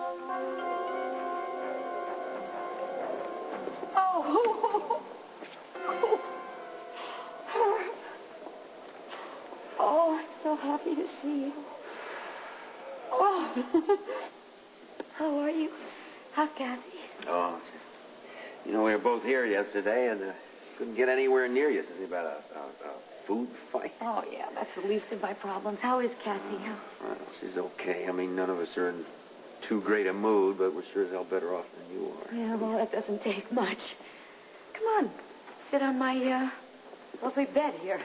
Oh. Oh, I'm so happy to see you. Oh. How are you? How's Kathy? Oh, you know, we were both here yesterday and couldn't get anywhere near you. Something about a food fight. Oh, yeah, that's the least of my problems. How is Kathy? Well, she's okay. I mean, none of us are in too great a mood, but we're sure as hell better off than you are. Yeah, well, that doesn't take much. Come on, sit on my lovely bed here.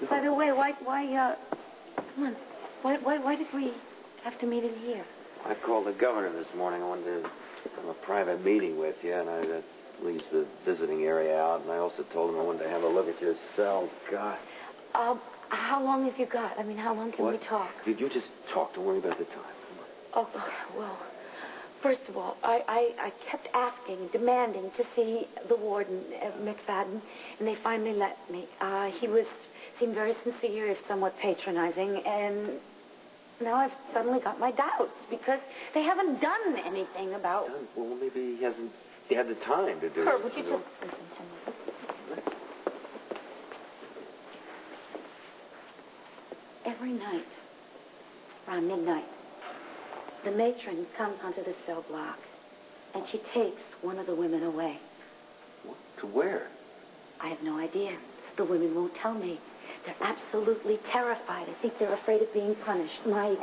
By the way, come on, why did we have to meet in here? I called the governor this morning. I wanted to have a private meeting with you, and that leaves the visiting area out, and I also told him I wanted to have a look at your cell. God. How long have you got? I mean, how long can we talk? Did you just talk? Don't worry about the time. Oh, well, first of all, I kept asking, demanding to see the warden, McFadden, and they finally let me. He seemed very sincere, if somewhat patronizing, and now I've suddenly got my doubts because they haven't done anything about... Well, maybe he hasn't had the time to do it. Herb, would you just listen to me? Every night, around midnight, the matron comes onto the cell block, and she takes one of the women away. What? To where? I have no idea. The women won't tell me. They're absolutely terrified. I think they're afraid of being punished. My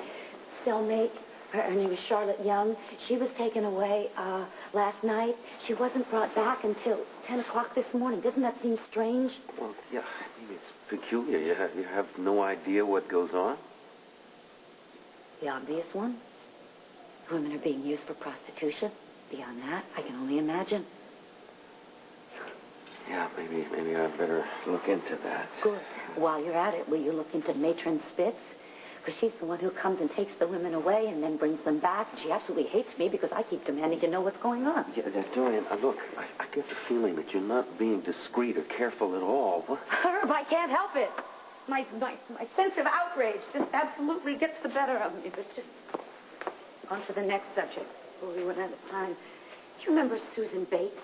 cellmate, her name was Charlotte Young, she was taken away last night. She wasn't brought back until 10 o'clock this morning. Doesn't that seem strange? Well, yeah, I mean, it's peculiar. You have no idea what goes on? The obvious one. Women are being used for prostitution. Beyond that, I can only imagine. Yeah, maybe I'd better look into that. Good. While you're at it, will you look into Matron Spitz? Because she's the one who comes and takes the women away and then brings them back. She absolutely hates me because I keep demanding to know what's going on. Yeah, Dorian, look, I get the feeling that you're not being discreet or careful at all. What? Herb, I can't help it. My sense of outrage just absolutely gets the better of me. But just on to the next subject before we run out of time. Do you remember Susan Bates?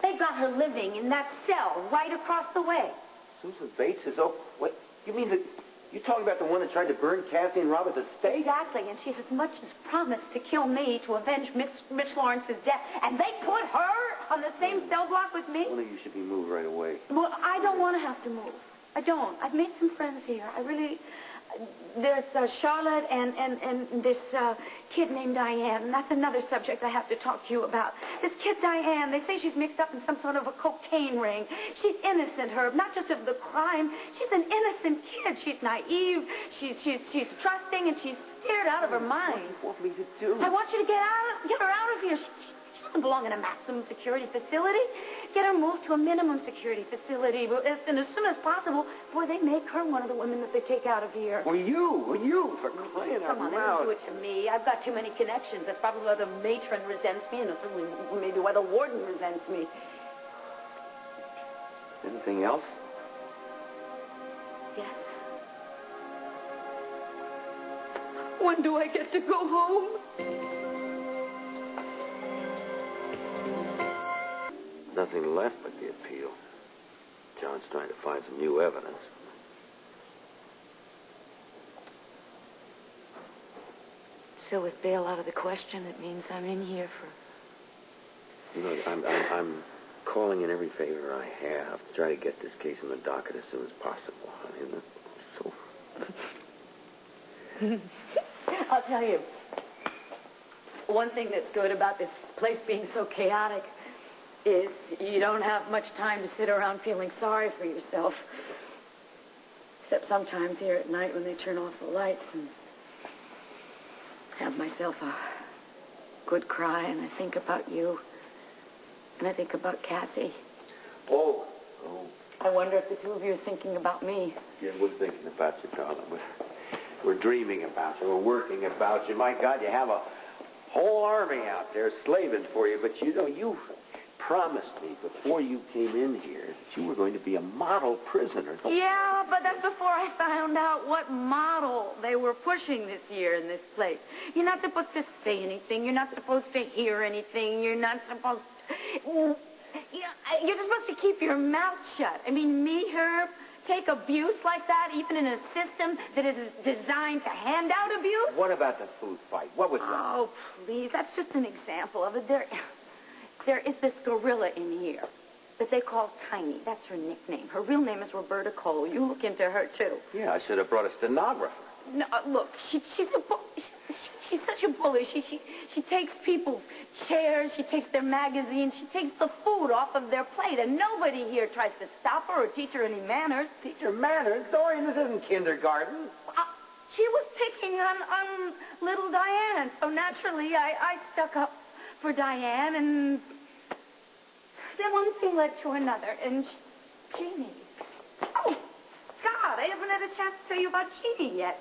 They got her living in that cell right across the way. Susan Bates is... Oh, wait, you mean that... You're talking about the one that tried to burn Cassie and Rob at the stake? Exactly, and she's as much as promised to kill me to avenge Mitch Lawrence's death. And they put her on the same cell block with me? Well, you should be moved right away. Well, I don't want to have to move. I don't. I've made some friends here. I really... There's Charlotte and this kid named Diane, and that's another subject I have to talk to you about. This kid Diane, they say she's mixed up in some sort of a cocaine ring. She's innocent, Herb, not just of the crime. She's an innocent kid. She's naive, she's trusting, and she's scared out of her mind. What do you want me to do? I want you to get her out of here. She doesn't belong in a maximum security facility. Get her moved to a minimum security facility, and as soon as possible, before they make her one of the women that they take out of here. Well, you, for crying out loud. Come on, they don't do it to me. I've got too many connections. That's probably why the matron resents me, and it's maybe why the warden resents me. Anything else? Yes. When do I get to go home? Nothing left but the appeal. John's trying to find some new evidence. So with bail out of the question, it means I'm in here for... You know, I'm calling in every favor I have to try to get this case in the docket as soon as possible. I mean, so... I'll tell you, one thing that's good about this place being so chaotic is you don't have much time to sit around feeling sorry for yourself. Except sometimes here at night when they turn off the lights and have myself a good cry, and I think about you, and I think about Cassie. Oh. I wonder if the two of you are thinking about me. Yeah, we're thinking about you, darling. We're dreaming about you. We're working about you. My God, you have a whole army out there slaving for you, but you know, promised me before you came in here that you were going to be a model prisoner. Yeah, but that's before I found out what model they were pushing this year in this place. You're not supposed to say anything. You're not supposed to hear anything. You're not supposed to... You're supposed to keep your mouth shut. I mean, me, Herb, take abuse like that, even in a system that is designed to hand out abuse? What about the food fight? What was that? Oh, please, that's just an example of it. There is this gorilla in here that they call Tiny. That's her nickname. Her real name is Roberta Cole. You look into her, too. Yeah, I should have brought a stenographer. No, look, she's such a bully. She takes people's chairs, she takes their magazines, she takes the food off of their plate, and nobody here tries to stop her or teach her any manners. Teach her manners? Dorian, this isn't kindergarten. She was picking on little Diane, so naturally I stuck up for Diane, and then one thing led to another, and Jeannie. Oh, God, I haven't had a chance to tell you about Jeannie yet.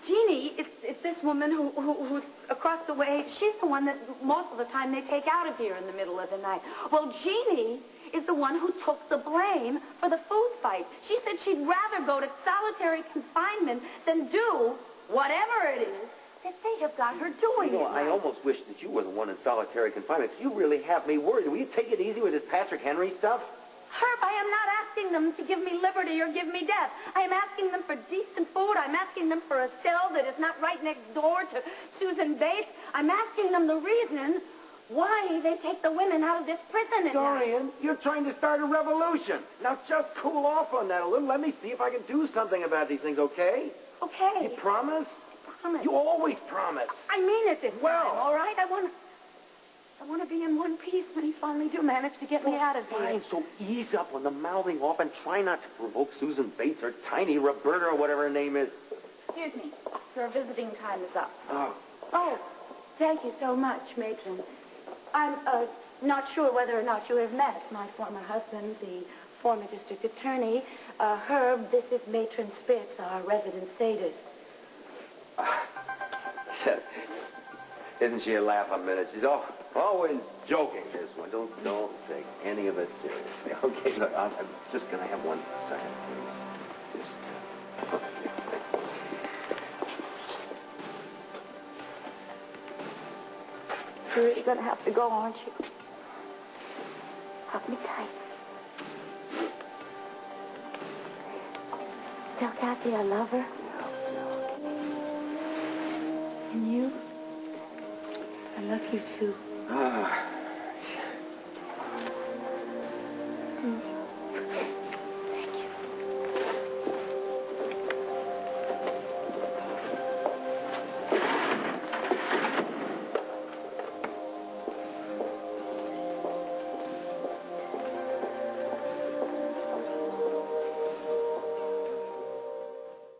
Jeannie is this woman who's across the way. She's the one that most of the time they take out of here in the middle of the night. Well, Jeannie is the one who took the blame for the food fight. She said she'd rather go to solitary confinement than do whatever it is that they have got her doing. You know, I almost wish that you were the one in solitary confinement. You really have me worried. Will you take it easy with this Patrick Henry stuff? Herb, I am not asking them to give me liberty or give me death. I am asking them for decent food. I'm asking them for a cell that is not right next door to Susan Bates. I'm asking them the reason why they take the women out of this prison at night. Dorian, you're trying to start a revolution. Now just cool off on that a little. Let me see if I can do something about these things, okay? Okay. You promise? I promise. You always promise. I mean it this Well, time, all right? I want to be in one piece when he finally do manage to get me out of here. Fine, so ease up on the mouthing off and try not to provoke Susan Bates or Tiny Roberta or whatever her name is. Excuse me. Your visiting time is up. Oh, Thank you so much, Matron. I'm not sure whether or not you have met my former husband, the former district attorney. Herb, this is Matron Spitz, our resident sadist. Isn't she a laugh a minute? She's always joking, this one. Don't take any of it seriously. Okay, look, I'm just going to have 1 second, please. You're really going to have to go, aren't you? Hug me tight. Tell Kathy I love her. And you? I love you, too.